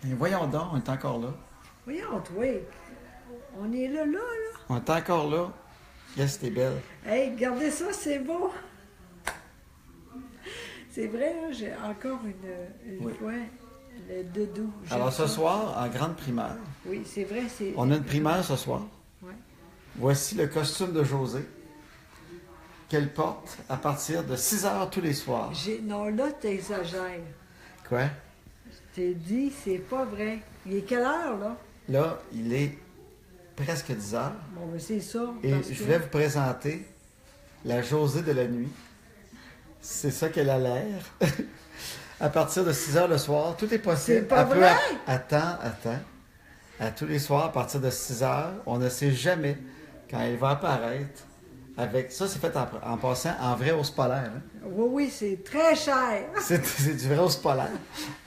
Et voyons donc, on est encore là. Voyons, toi. On est là. On est encore là. Yes, t'es belle. Hey, regardez ça, c'est beau. C'est vrai, là, j'ai encore une Oui. fois le doudou. J'aime Alors ce ça. soir, en grande primaire, Oui, c'est vrai, c'est... on a une primaire ce soir. Ouais. Voici le costume de Josée qu'elle porte à partir de 6 heures tous les soirs. Non, là, t'exagères. Quoi? Je t'ai dit, c'est pas vrai. Il est quelle heure, là? Là, il est presque 10 heures. Bon, mais c'est ça. Et parce je que- vais vous présenter la Josée de la nuit. C'est ça qu'elle a l'air. À partir de 6 heures le soir, tout est possible. C'est pas Elle peut vrai? Attends. À tous les soirs, à partir de 6 heures, on ne sait jamais quand elle va apparaître. Avec ça, c'est fait en passant en vrai ours polaire. Hein. Oui, c'est très cher. C'est du vrai ours polaire.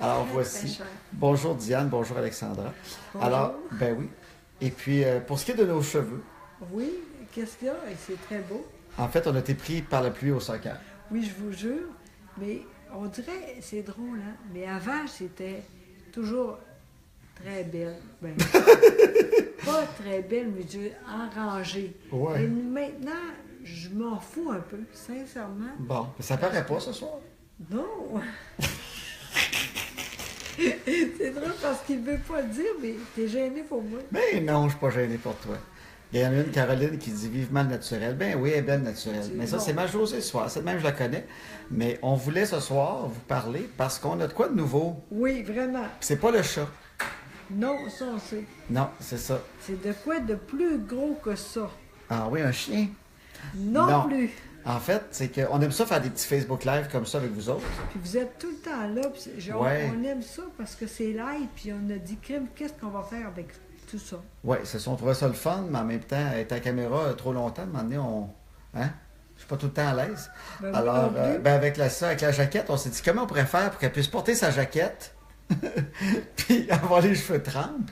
Alors Très voici. cher. Bonjour Diane, bonjour Alexandra. Bonjour. Alors, ben oui. Et puis, pour ce qui est de nos cheveux, Oui, qu'est-ce qu'il y a? Et c'est très beau. en fait, on a été pris par la pluie au soccer. Oui, je vous jure. Mais on dirait, c'est drôle, hein? Mais avant, c'était toujours très belle. Ben, pas très belle, mais arrangée. Ouais. Et maintenant, je m'en fous un peu, sincèrement. Bon, mais ça paraît pas ce soir. Non! C'est drôle parce qu'il ne veut pas le dire, mais t'es gêné pour moi. Mais non, je suis pas gêné pour toi. Il y en a une, Caroline, qui dit vivement le naturel. Ben oui, elle est belle naturelle. Mais ça, Bon. c'est ma Josée ce soir. Cette même, je la connais. Mais on voulait ce soir vous parler parce qu'on a de quoi de nouveau. Oui, vraiment. Puis c'est pas le chat. Non, ça, on sait. Non, c'est ça. C'est de quoi de plus gros que ça? Ah oui, un chien. Non, Non. plus. En fait, c'est qu'on aime ça faire des petits Facebook Live comme ça avec vous autres. Puis vous êtes tout le temps là. Puis Ouais. on aime ça parce que c'est live. Puis on a dit, crime, qu'est-ce qu'on va faire avec tout ça? Oui, c'est ça. On trouvait ça le fun, mais en même temps, être à la caméra trop longtemps, à un moment donné, hein? Je suis pas tout le temps à l'aise. Ben, moi Alors, non plus. ben avec la jaquette, on s'est dit comment on pourrait faire pour qu'elle puisse porter sa jaquette, puis avoir les cheveux trempes,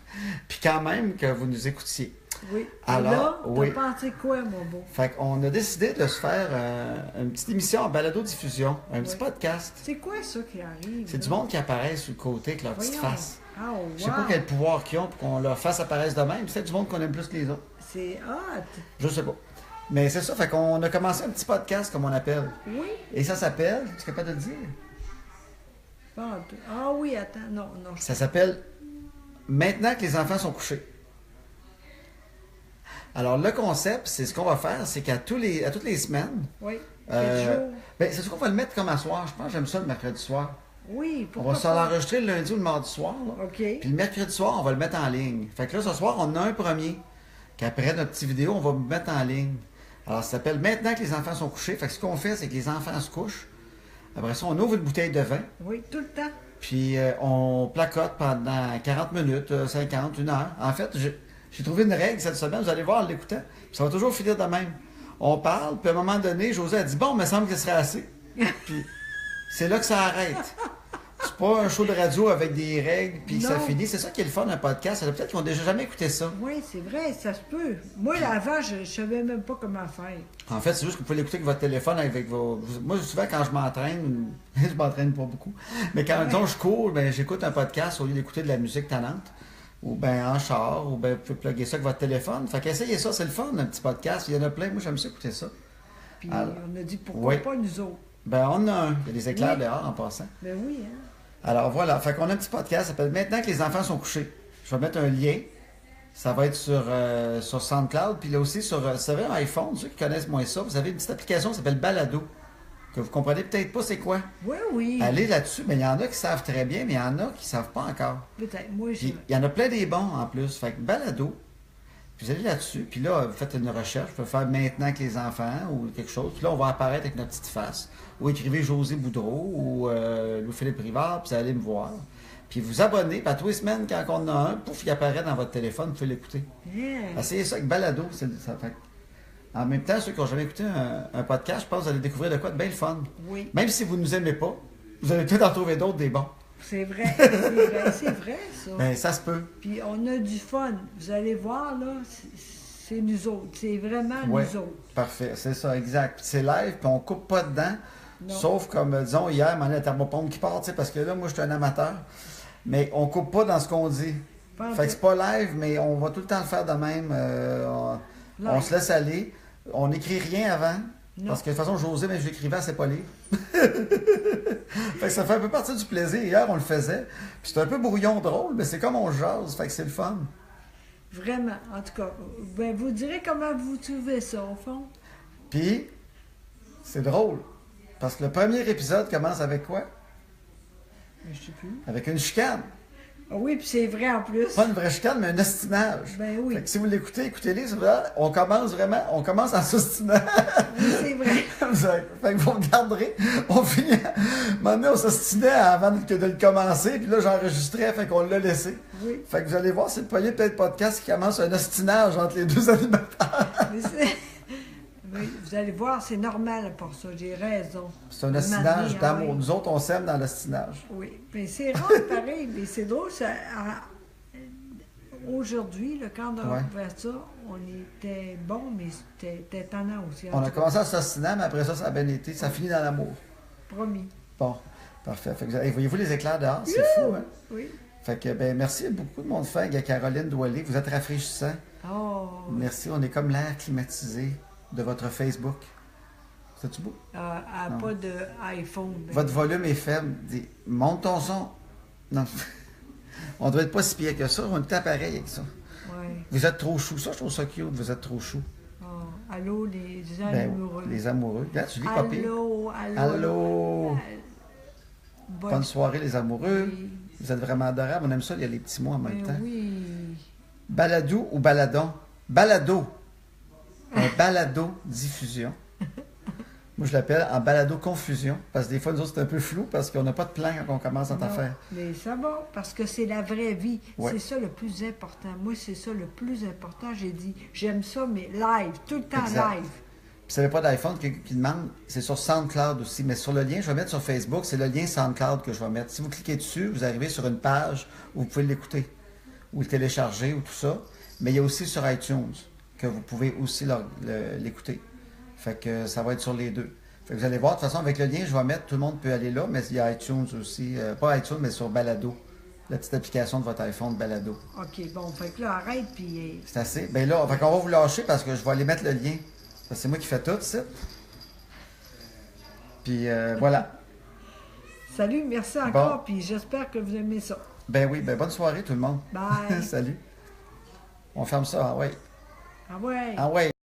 puis quand même que vous nous écoutiez. Oui. Alors, Et là, t'as oui. pensé quoi, mon beau? Fait qu'on a décidé de se faire une petite émission en balado-diffusion, un petit Oui. podcast. C'est quoi ça qui arrive? C'est là? du monde qui apparaît sur le côté avec leur petite Voyons. face. Ah, wow. Je sais pas quel pouvoir qu'ils ont pour qu'on leur fasse apparaître de même. C'est du monde qu'on aime plus que les autres. C'est hot. Je sais pas. Mais c'est ça, fait qu'on a commencé un petit podcast, comme on appelle. Oui. Et ça s'appelle, tu es capable de le dire? Ah oui, attends. Non. Ça s'appelle Maintenant que les enfants sont couchés. Alors, le concept, c'est ce qu'on va faire, c'est à toutes les semaines, Oui. euh, Quel jour? ben, c'est ce qu'on va le mettre comme à soir. Je pense que j'aime ça le mercredi soir. Oui, On pourquoi va se pas? l'enregistrer le lundi ou le mardi soir. Là. OK. Puis le mercredi soir, on va le mettre en ligne. Fait que là, ce soir, on a un premier. Qu'après notre petite vidéo, on va le mettre en ligne. Alors, ça s'appelle Maintenant que les enfants sont couchés. Fait que ce qu'on fait, c'est que les enfants se couchent. Après ça, on ouvre une bouteille de vin. Oui, tout le temps. Puis on placote pendant 40 minutes, 50, 1 heure. En fait, j'ai trouvé une règle cette semaine, vous allez voir en l'écoutant. Puis ça va toujours finir de même. On parle, puis à un moment donné, José a dit bon, il me semble que ce serait assez. Puis c'est là que ça arrête. C'est pas un show de radio avec des règles, puis que ça Non. finit. C'est ça qui est le fun d'un podcast. Peut-être qu'ils n'ont déjà jamais écouté ça. Oui, c'est vrai, ça se peut. Moi, avant, je ne savais même pas comment faire. En fait, c'est juste que vous pouvez l'écouter avec votre téléphone, avec vos. Moi, souvent, quand je m'entraîne, je m'entraîne pas beaucoup, mais quand disons, je cours, ben, j'écoute un podcast au lieu d'écouter de la musique tannante, ou ben en char, ou ben vous pouvez plugger ça avec votre téléphone. Fait qu'essayez ça, c'est le fun, un petit podcast. Il y en a plein. Moi, j'aime ça écouter ça. Puis Alors, on a dit pourquoi oui. pas nous autres. Ben, on en a un. Il y a des éclairs Oui. dehors en passant. Ben oui, hein. Alors voilà, fait qu'on a un petit podcast, ça s'appelle Maintenant que les enfants sont couchés. Je vais mettre un lien. Ça va être sur SoundCloud, puis là aussi sur, vous savez, un iPhone, ceux qui connaissent moins ça, vous avez une petite application qui s'appelle Balado, que vous comprenez peut-être pas c'est quoi. Oui, oui. Allez là-dessus, mais il y en a qui savent très bien, mais il y en a qui savent pas encore. Peut-être. Moi, Puis il y en a plein des bons en plus. Fait que Balado, puis vous allez là-dessus, puis là, vous faites une recherche, vous pouvez faire Maintenant que les enfants ou quelque chose, puis là, on va apparaître avec notre petite face. Ou écrivez José Boudreau ou Louis-Philippe Rivard, puis vous allez me voir. Puis vous abonnez, puis à tous les semaines, quand on en a un, pouf, il apparaît dans votre téléphone, vous pouvez l'écouter. Yeah. Essayez ça avec Balado. Ça fait. En même temps, ceux qui n'ont jamais écouté un podcast, je pense que vous allez découvrir de quoi de bien le fun. Oui, Même si vous ne nous aimez pas, vous allez peut-être en trouver d'autres des bons. c'est vrai. C'est vrai, c'est vrai, ça. Ben, ça se peut. Puis on a du fun. Vous allez voir, là, c'est nous autres. C'est vraiment Ouais. nous autres. Parfait, c'est ça, exact. Puis c'est live, puis on coupe pas dedans. Non. Sauf comme, disons, hier, la thermopompe qui part, tu sais, parce que là, moi, je suis un amateur. mais on coupe pas dans ce qu'on dit. Pas en Fait que c'est tout. pas live, mais on va tout le temps le faire de même. On Live. se laisse aller. On n'écrit rien avant. Non. Parce que de toute façon, José, mais je l'écrivais, elle sait pas lire. Fait que ça fait un peu partie du plaisir. Hier, on le faisait. Puis c'est un peu brouillon drôle, mais c'est comme on jase. Fait que c'est le fun. Vraiment. En tout cas, ben, vous direz comment vous trouvez ça, au fond. Puis, c'est drôle. Parce que le premier épisode commence avec quoi? Mais je sais plus. Avec une chicane. Ah oui, puis c'est vrai en plus. Pas une vraie chicane, mais un ostinage. Ben oui. Fait que si vous l'écoutez, écoutez-les. C'est vrai, on commence en s'ostinant. Oui, c'est vrai. Fait que vous regarderez. On finit. À un moment donné, on s'ostinait avant de le commencer. Puis là, j'enregistrais. Fait qu'on l'a laissé. Oui. Fait que vous allez voir, c'est le premier peut-être podcast qui commence un ostinage entre les deux animateurs. Mais oui, vous allez voir, c'est normal pour ça. J'ai raison. C'est un Un ostinage moment donné, d'amour. ah oui. Nous autres, on s'aime dans l'ostinage. Oui. Mais c'est rare, pareil. Mais c'est drôle. Aujourd'hui, le quand on a Ouais. ouvert ça, on était bon, mais c'était étonnant aussi. En On tout a cas, commencé à s'ostiner, mais après ça, ça a bien été. Ça finit dans l'amour. promis. Bon, parfait. Fait que, hey, voyez-vous les éclairs dehors? C'est fou, hein? Oui. Fait que, ben, merci beaucoup de mon fan, Caroline Doualé. Vous êtes rafraîchissant. Oh, Merci. On est comme l'air climatisé de votre Facebook. C'est-tu beau? Non. pas de iPhone. Ben, Votre volume est faible. Monte ton son. Non. On doit être pas si pire que ça. On est tout pareil avec ça. ouais. Vous êtes trop chou. Ça, je trouve ça cute. Vous êtes trop chou. Oh, allô, les Ben, amoureux. les amoureux. Regarde, tu lis pas pire. Allô. Allô. Bonne Bonne soirée, les amoureux. Oui. Vous êtes vraiment adorables. On aime ça, il y a les petits mots en même Ben temps. oui. Baladou ou baladon? Balado. Un balado-diffusion. Moi, je l'appelle en balado-confusion. Parce que des fois, nous autres, c'est un peu flou parce qu'on n'a pas de plan quand on commence notre Non, affaire. mais ça va, parce que c'est la vraie vie. Ouais. C'est ça le plus important. Moi, c'est ça le plus important. J'ai dit, j'aime ça, mais live, tout le temps Exact. live. Puis, vous n'avez pas d'iPhone qui demande, c'est sur SoundCloud aussi. Mais sur le lien, je vais mettre sur Facebook, c'est le lien SoundCloud que je vais mettre. Si vous cliquez dessus, vous arrivez sur une page où vous pouvez l'écouter, ou le télécharger, ou tout ça. Mais il y a aussi sur iTunes que vous pouvez aussi l'écouter. Fait que ça va être sur les deux. Fait que vous allez voir, de toute façon, avec le lien, je vais mettre, tout le monde peut aller là, mais il y a iTunes aussi. Pas iTunes, mais sur Balado. La petite application de votre iPhone Balado. OK, bon, fait que là, arrête, puis... C'est assez. Ben là, fait qu'on va vous lâcher parce que je vais aller mettre le lien. Parce que c'est moi qui fais tout, c'est. Puis voilà. Salut, merci encore, puis j'espère que vous aimez ça. Ben oui, ben bonne soirée tout le monde. Bye. Salut. On ferme ça, ah ouais. Ah ouais. Ah ouais.